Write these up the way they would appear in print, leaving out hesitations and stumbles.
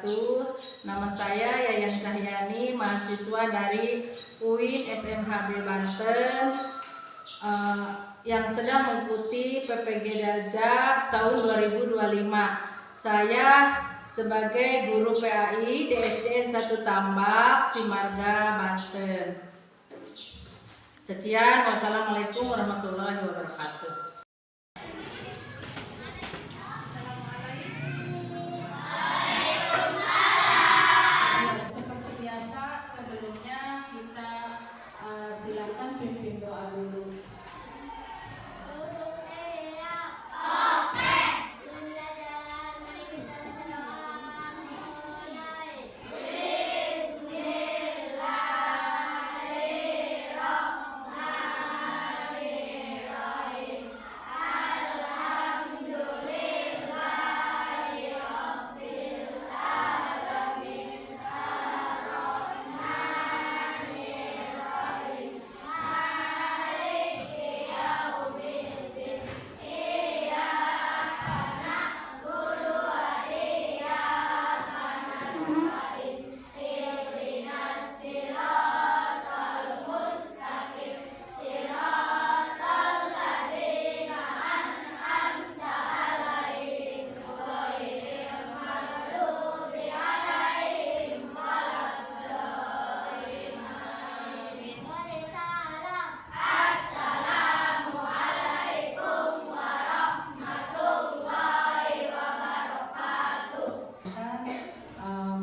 wabarakatuh. Nama saya Yayan Cahyani, mahasiswa dari UIN SMHB Banten yang sedang mengikuti PPG Daljab tahun 2025. Saya sebagai guru PAI di SDN 1 Tambak, Cimarga, Banten. Sekian, wassalamualaikum warahmatullahi wabarakatuh.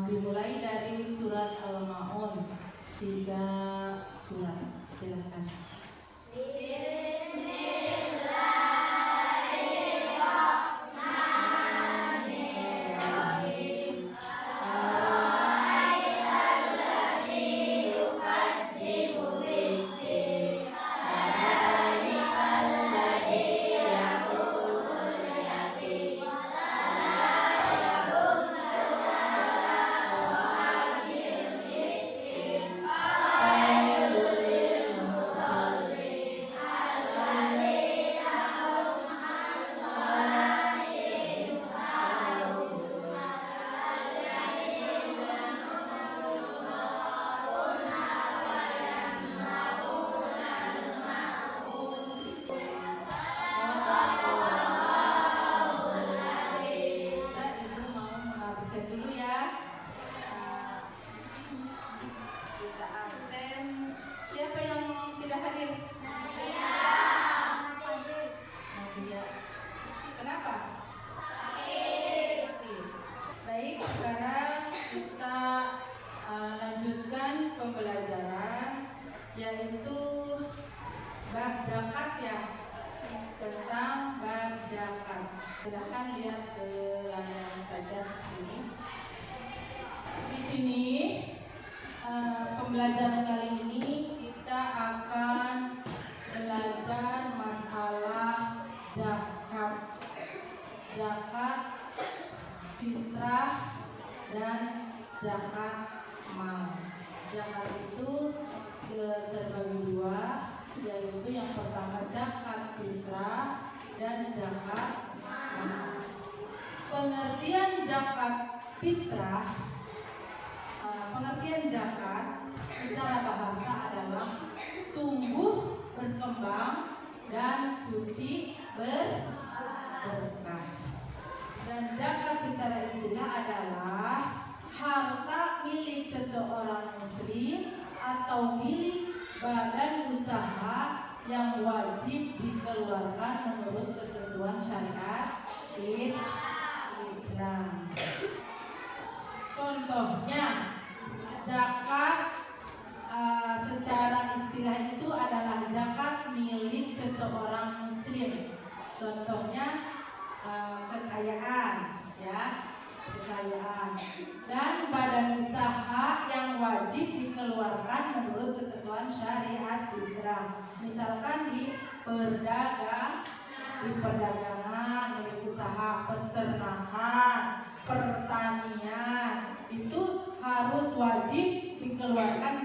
Dimulai dari surat Al-Ma'un, 3 surat. Silakan. Yaitu bab zakat ya, tentang bab zakat. Silahkan lihat ke layar saja sini. Di sini pembelajaran kali ini kita akan belajar masalah zakat, fitrah dan zakat mal. Zakat itu terbagi 2, yaitu yang pertama zakat fitrah dan zakat mal. Pengertian zakat fitrah, pengertian zakat secara bahasa adalah tumbuh, berkembang, dan suci berkah. Dan zakat secara istilah adalah harta milik seseorang muslim atau milik badan usaha yang wajib dikeluarkan menurut ketentuan syariat Islam. Contohnya, zakat secara istilah itu adalah zakat milik seseorang muslim. Contohnya kekayaan, ya, kekayaan dan badan usaha yang wajib dikeluarkan menurut ketentuan syariat Islam. Misalkan di perdagangan, di usaha peternakan, pertanian, itu harus wajib dikeluarkan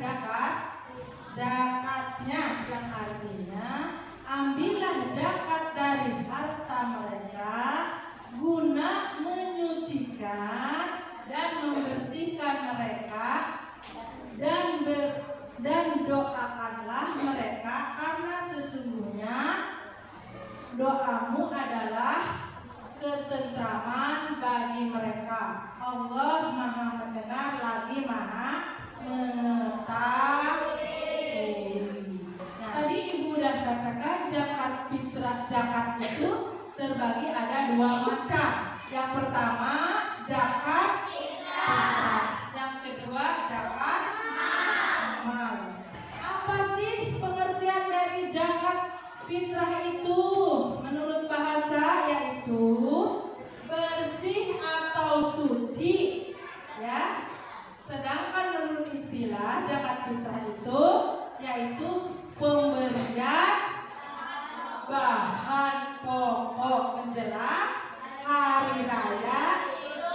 zakatnya, yang artinya ambillah zakat dari harta mereka guna menyucikan dan memberi Alhamdulillah zakat fitrah itu yaitu pemberian bahan pokok menjelang hari raya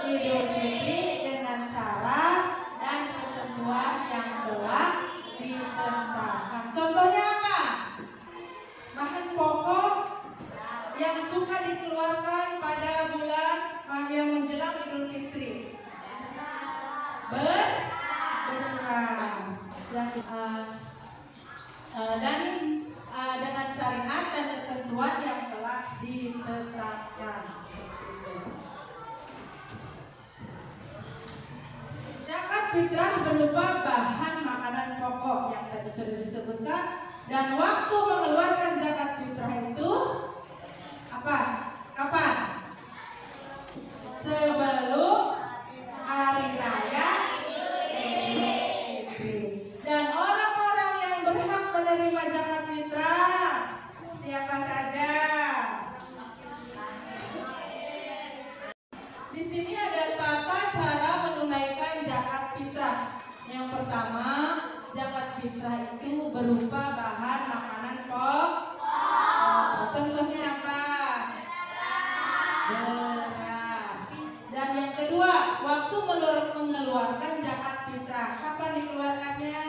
Idul Fitri dengan syarat dan ketentuan yang telah ditetapkan. Contohnya apa? Bahan pokok yang suka dikeluarkan pada bulan yang menjelang Idul Fitri. Beras dan dengan syariat dan ketentuan yang telah ditetapkan. Zakat fitrah berupa bahan makanan pokok yang tadi sudah disebutkan, dan waktu mengeluarkan zakat fitrah itu apa? Kapan? Sebelum hari raya Idul Fitri. Dan orang-orang yang berhak menerima zakat fitrah siapa saja? Di sini ada tata cara menunaikan zakat fitrah. Yang pertama, zakat fitrah itu berupa bahan makanan pokok. Contohnya apa? Beras. Dan yang kedua, waktu mengeluarkan zakat fitrah, kapan dikeluarkannya?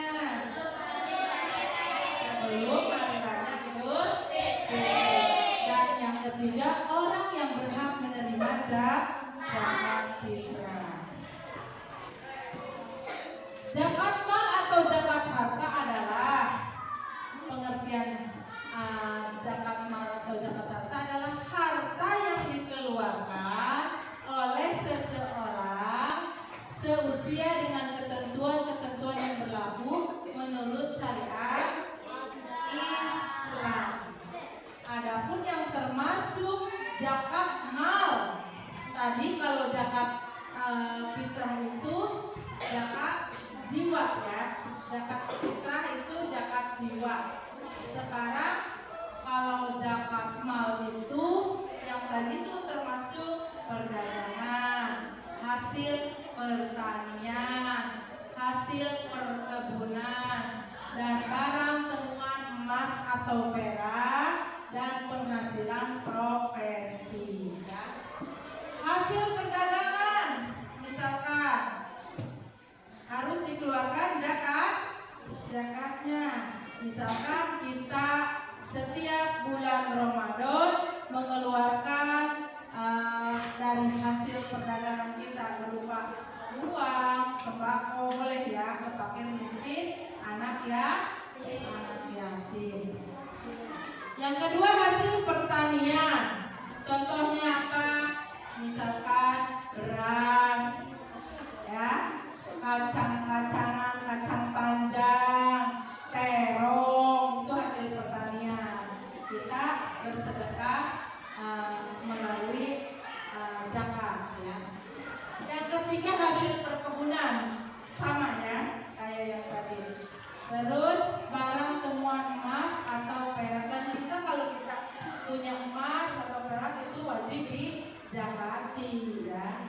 Sebelum hari raya Idul Fitri. Dan yang ketiga, orang yang berhak menerima zakat fitrah. Zakat mal atau zakat harta adalah pengertian zakat mal atau zakat harta adalah harta yang dikeluarkan oleh seseorang seusia dengan ketentuan-ketentuan yang berlaku menurut syariat Islam. Adapun yang termasuk zakat mal, tadi kalau zakat fitrah itu zakat jiwa ya, zakat fitrah itu zakat jiwa. Sekarang kalau zakat mal itu yang tadi itu termasuk perdagangan, hasil pertanian, hasil perkebunan, dan barang temuan emas atau perak, dan penghasilan profesi ya. Hasil perdagangan misalkan harus dikeluarkan zakatnya. Misalkan kita setiap bulan Ramadan mengeluarkan dari hasil perdagangan kita berupa uang, sembako, boleh ya, ke fakir miskin, anak yatim. Yang kedua, hasil pertanian. Contohnya apa? Misalkan beras, ya, kacang-kacangan, kacang panjang, terong, itu hasil pertanian. Kita bersedekah melalui zakat ya. Yang ketiga, hasil perkebunan, sama ya kayak yang tadi. Terus barang temuan emas atau perak, dan kita kalau kita punya emas atau perak itu wajib dizakati ya.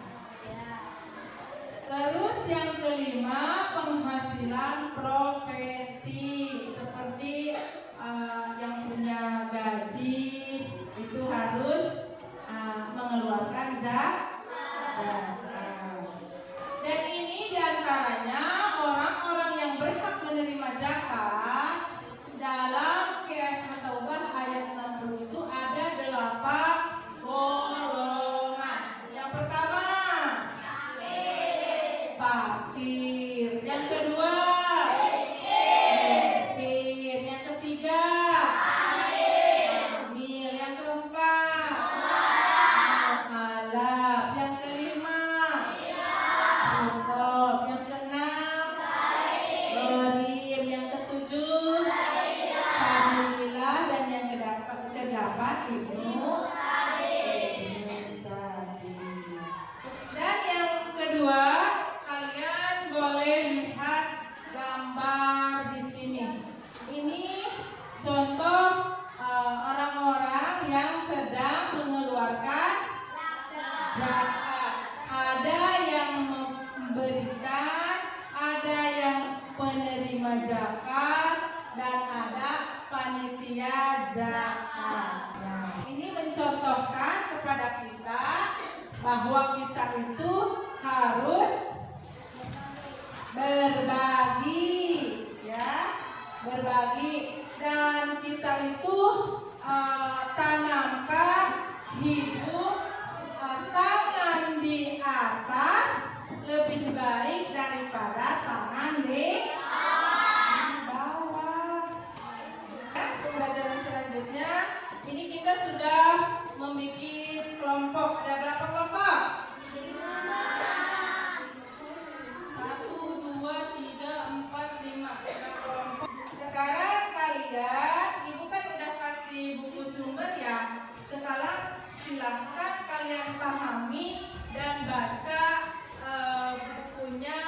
Terus yang kelima, penghasilan profesi, seperti yang punya gaji itu harus mengeluarkan zakat. Dan ini diantaranya orang-orang yang berhak menerima zakat. Dalam QS At-Taubah ayat 60 itu ada 8 golongan. Yang pertama, fakir. Yang kedua, miskin. Yang ketiga, hamil. Yang keempat, mualaf. Yang kelima, fuqara. Yang keenam, gharib. Yang ketujuh, sabilillah. Dan yang kedelapan, ibnu sabil. Dan yang kedua, kalian boleh lihat gambar di sini. Ini contoh orang-orang yang sedang mengeluarkan zakat. Ada yang memberikan, ada yang menerima zakat dan ada panitia zakat. Nah, ini mencontohkan kepada kita bahwa kita itu harus berbagi, ya, berbagi, dan kita itu tanamkan hidup tangan di atas lebih baik daripada tangan di bawah. Pelajaran selanjutnya, ini kita sudah membuat kelompok. Ada berapa kelompok? 1, 2, 3, 4, 5 kelompok. Sekarang kalian, ibu kan udah kasih buku sumber ya. Sekarang silahkan kalian pahami dan baca bukunya,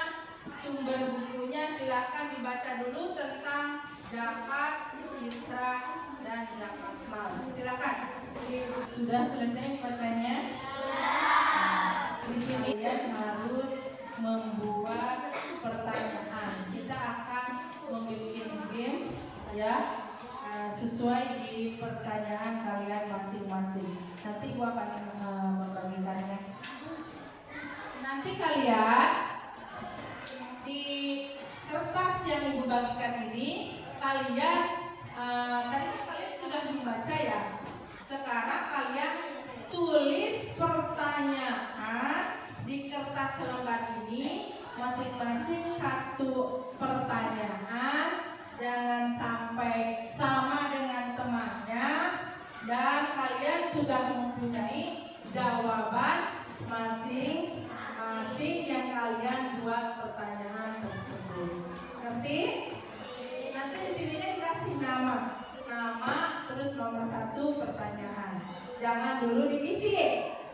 sumber bukunya. Silahkan dibaca dulu tentang zakat, fitrah, dan zakat mal. Silahkan. Sudah selesai bacanya? Di sini kalian harus membuat pertanyaan. Kita akan membuat game, ya, sesuai di pertanyaan kalian masing-masing. Nanti gua akan membagikannya. Nanti kalian di kertas yang ibu bagikan ini, kalian tadi kalian sudah membaca ya. Sekarang kalian tulis pertanyaan di kertas lembar ini, masing-masing 1 pertanyaan. Jangan sampai sama dengan temannya, dan kalian sudah mempunyai jawaban masing-masing yang kalian buat pertanyaan tersebut. Ngerti? Nanti di sininya dikasih nama, terus nomor 1 pertanyaan. Jangan dulu diisi,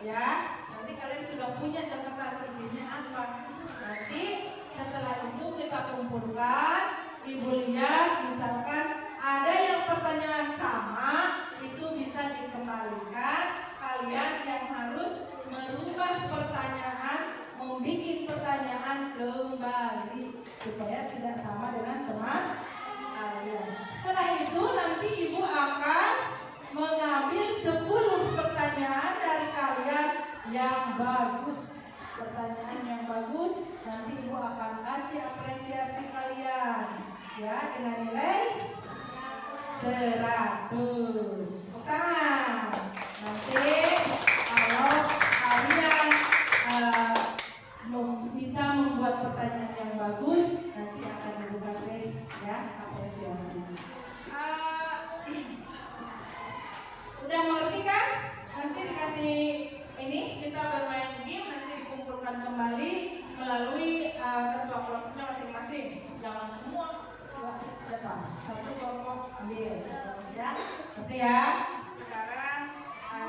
ya. Nanti kalian sudah punya catatan isinya apa. Nanti setelah itu kita kumpulkan. Ibu lihat, misalkan ada yang pertanyaan sama, itu bisa dikembalikan. Kalian yang harus merubah pertanyaan, membuat pertanyaan kembali supaya tidak sama dengan teman kalian. Setelah itu nanti ibu akan mengambil 10 pertanyaan dari kalian yang bagus. Pertanyaan yang bagus nanti ibu akan kasih apresiasi kalian, ya, dengan nilai 100. Tangan. Nanti kalau kalian bisa membuat pertanyaan yang bagus, nanti akan ibu kasih, ya, apresiasi. Udah mengerti kan? Nanti dikasih ini, kita bermain game, nanti dikumpulkan kembali melalui ketua kelompoknya masing-masing. Jangan semua depan, 1 kelompok ambil, ya. Nanti ya. Sekarang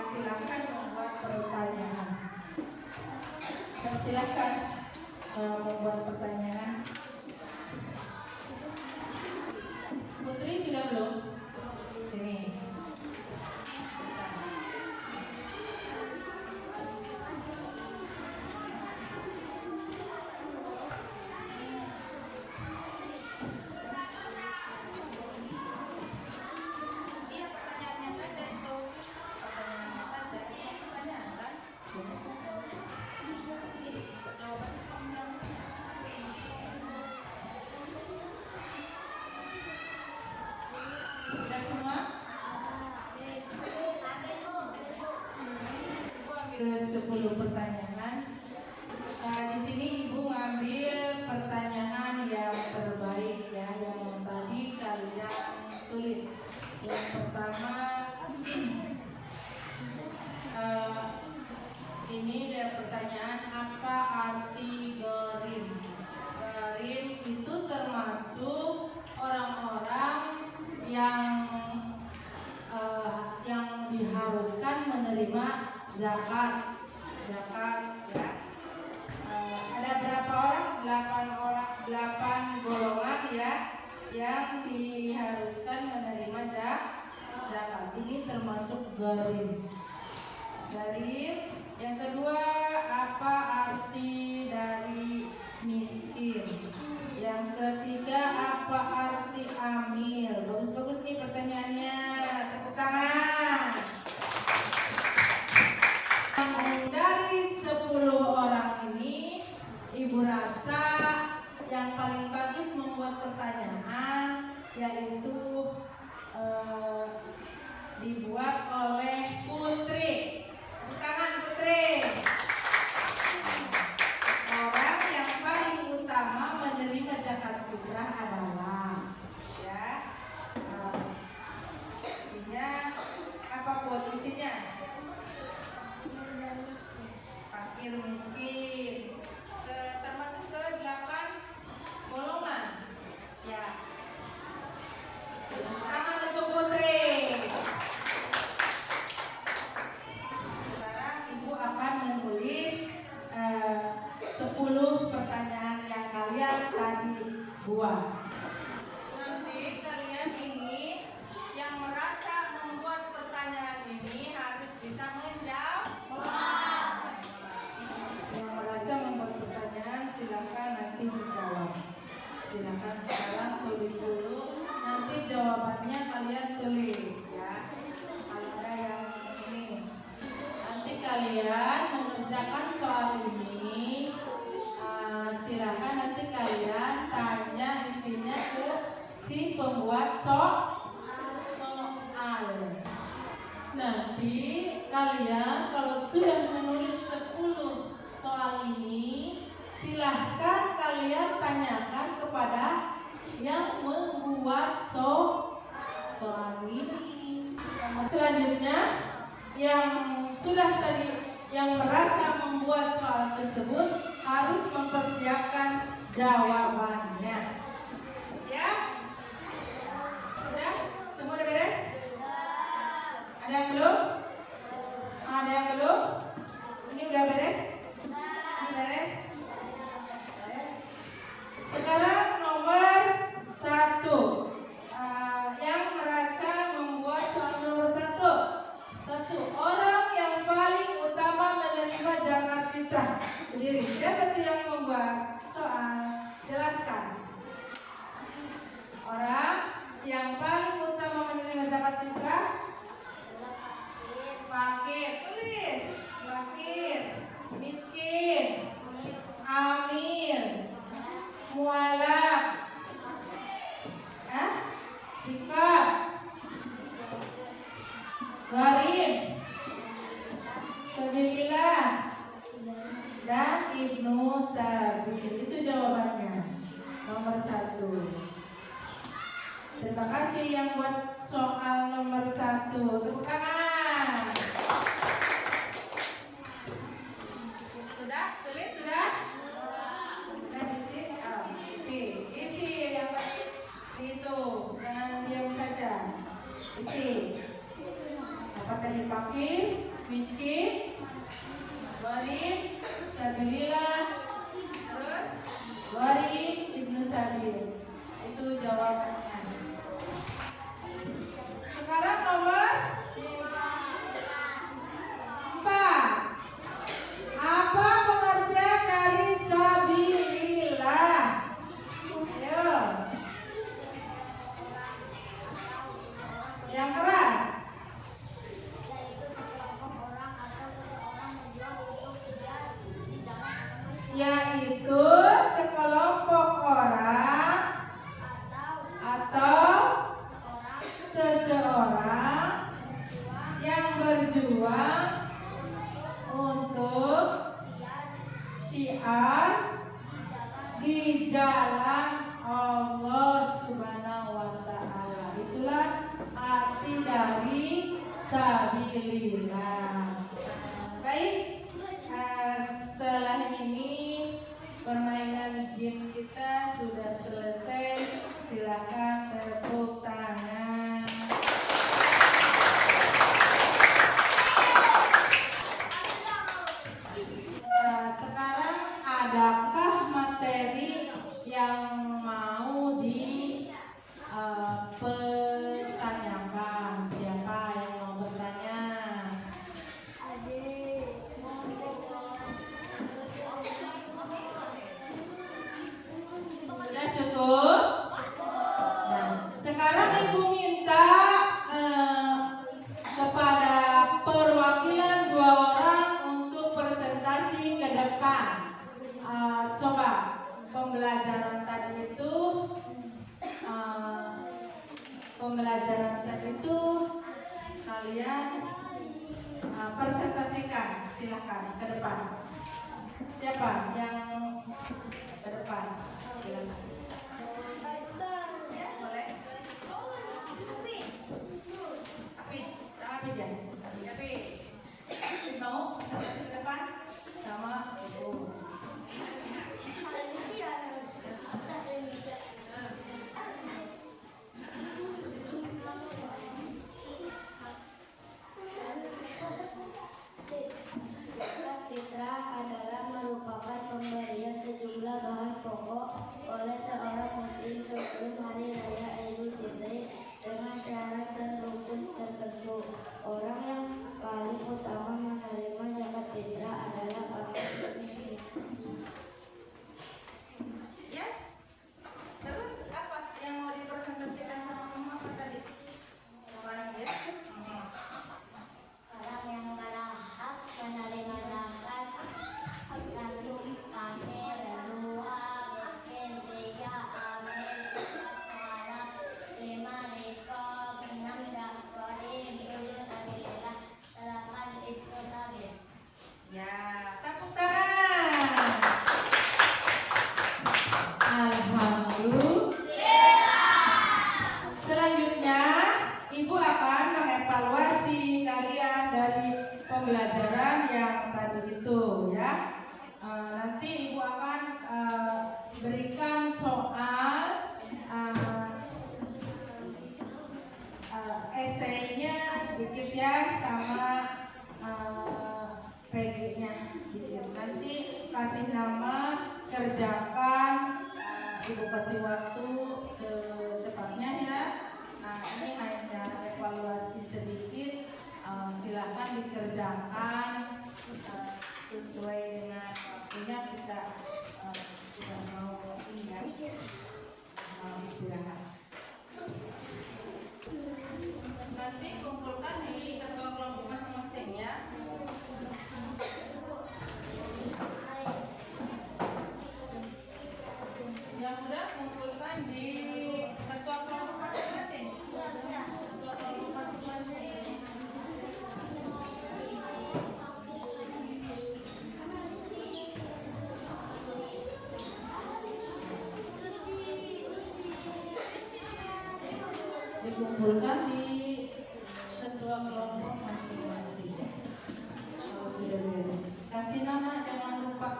silakan membuat pertanyaan. Silakan membuat pertanyaan. Putri sudah belum? Sini. Sudah semua? 10 pertanyaan. Di sini ibu ngambil pertanyaan yang terbaik, ya, yang tadi kalian tulis. Yang pertama, ini ada pertanyaan, apa arti gharim? Gharim itu termasuk orang-orang yang diharuskan menerima zakat, ya. Ada berapa orang? 8 golongan, ya, yang diharuskan menerima zakat. Ini termasuk gharim. Yang kedua, apa arti dari miskin? Yang ketiga, apa arti amil? Bagus-bagus nih pertanyaannya. Tepuk tangan. Dari 10 orang ini, Ibu rasa yang paling bagus membuat pertanyaan yaitu dibuat oleh Putri. Tepuk tangan Putri. Orang yang paling utama menerima zakat fitrah adalah isinya apa posisinya? Fakir miskin. Termasuk ke 8 golongan. Ya. Tangan untuk Putri. Sekarang Ibu akan menulis 10 pertanyaan yang kalian tadi buat. Nanti kalian ini yang merasa membuat pertanyaan ini harus bisa menjawab. Yang merasa membuat pertanyaan silakan nanti dijawab. Silakan sekarang tulis dulu. Nanti jawabannya kalian tulis ya. Kalau ada yang ini, nanti kalian mengerjakan soal ini. Silakan nanti kalian tanya isinya ke si pembuat soal. Nanti kalian kalau sudah menulis 10 soal ini, silahkan kalian tanyakan kepada yang membuat soal ini. Selanjutnya, yang sudah tadi yang merasa membuat soal tersebut harus mempersiapkan jawabannya. Siap? Sudah? Semua udah beres? Ada yang belum? Ada yang belum? Ini udah beres? Ini beres? Sekarang nomor 1. Yang merasa membuat soal nomor 1. Orang yang paling utama menerima zakat fitrah. Berdiri. Siapa tuh yang membuat soal? Jelaskan. Orang yang paling utama menerima zakat fitrah. Fakir. Tulis. Fakir. Miskin. Amil. Mualaf. Hikab. Gharib. Sabilillah. Dan Ibnu Sabil. Itu jawabannya. Nomor 1. Terima kasih yang buat soal nomor 1. Tepuk tangan. Sudah? Tulis sudah? Sudah isi? Isi yang tadi itu. Jangan diam saja. Isi. Apa tadi? Fakir, miskin, gharib, sabilillah, terus gharib, Ibnu Sabil. Itu jawabannya. Sekarang nomor 4. Apa pengertian dari sabilillah? Ayo. Yang keras. Yaitu sekelompok orang atau seseorang yang berjuang untuk syiar di jalan Allah Subhanahu wa Ta'ala. Itulah arti dari sabilillah. Baik, setelah ini permainan game kita sudah selesai. Silakan tepuk tangan. Sekarang adakah materi yang mau dipertanyakan? Siapa yang mau bertanya? Sudah cukup? pembelajaran tadi itu kalian presentasikan, silakan ke depan. Siapa yang ke depan? Silakan. Ya, boleh. Tapi mau presentasi ke depan sama ibu. Fitrah adalah merupakan pemberian sejumlah bahan pokok oleh seorang muslim sebelum hari raya Idul Fitri dengan syarat dan rukun tertentu. Orang yang paling utama menerima zakat fitrah adalah fakir miskin. Ya. Terus apa yang mau dipresentasikan sama mama tadi? Orang ya. Orang yang berhak menerima zakat satu amil, dua miskin, tiga amil, empat lima rikob, enam dakwarim, tujuh sabilillah, delapan itu sabil. Ya, tepuk tangan. Alhamdulillah. Selanjutnya, Ibu akan mengevaluasi kalian dari pembelajaran yang tadi itu, ya. Nanti Ibu akan berikan soal esainya sedikit ya, sama PG-nya sedikit. Nanti kasih nama, kerjakan, Ibu kasih waktu secepatnya ya. Ini hanya evaluasi sedikit, silakan dikerjakan sesuai dengan waktunya. Kita sudah mau istirahat. Nanti kumpulkan di ketua kelompok masing-masing ya. Yang sudah kumpulkan di ketua kelompok masing-masing. Ketua kelompok masing-masing. Dikumpulkan di ketua kelompok masing-masing. Kalau sudah beres, kasih nama, jangan lupa.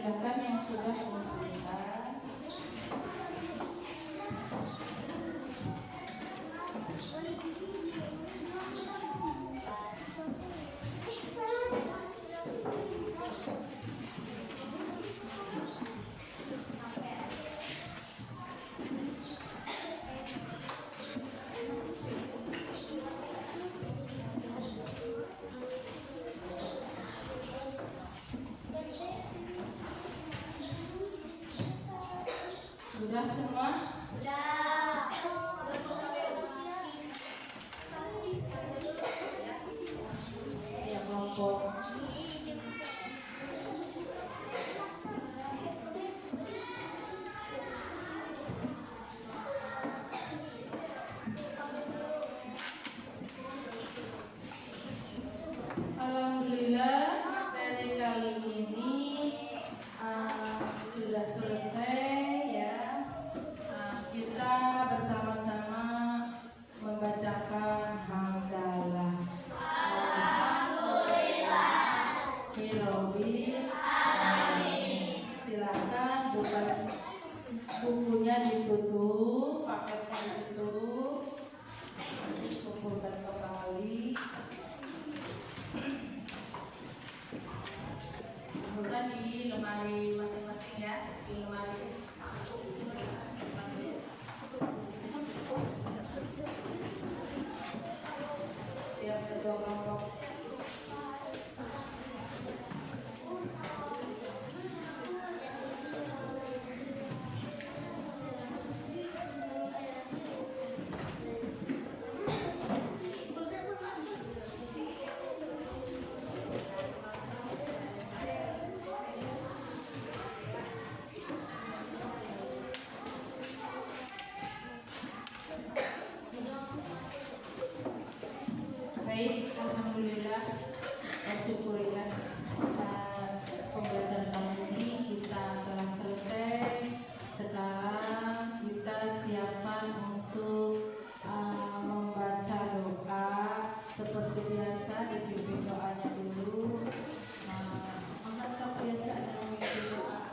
Silakan yang sudah mengumpulkan. Sudah semua? Sudah. kelompok. Alhamdulillah materi kali ini sudah selesai ya. Kita bersama-sama membacakan hamdalah. Silakan bukunya ditutup, paketnya ditutup, kumpulkan kembali. Kumpulkan di lemari masing-masing ya, di lemari. Siap ketua kelompok. Baik, alhamdulillah, syukurillah, pembelajaran kali ini kita telah selesai. Sekarang kita siapkan untuk membaca doa seperti biasa. Dipimpin doanya dulu. Maka kebiasaan memimpin doa.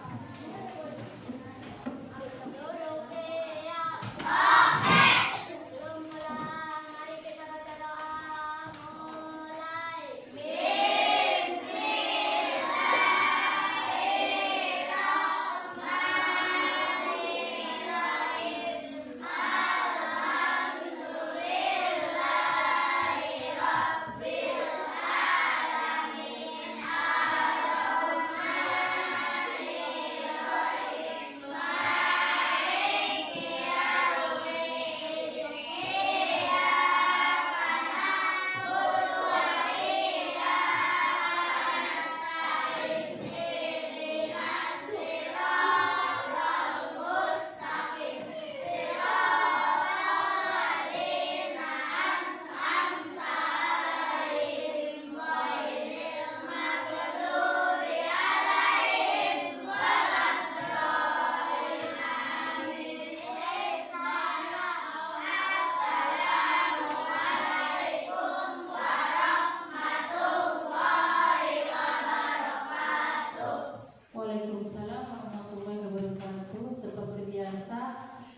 Waalaikumsalam warahmatullahi wabarakatuh. Seperti biasa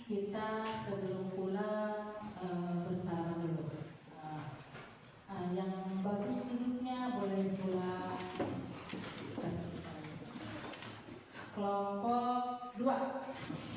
kita sebelum pulang bersama dulu. Yang bagus duduknya boleh pulang. Kelompok 2.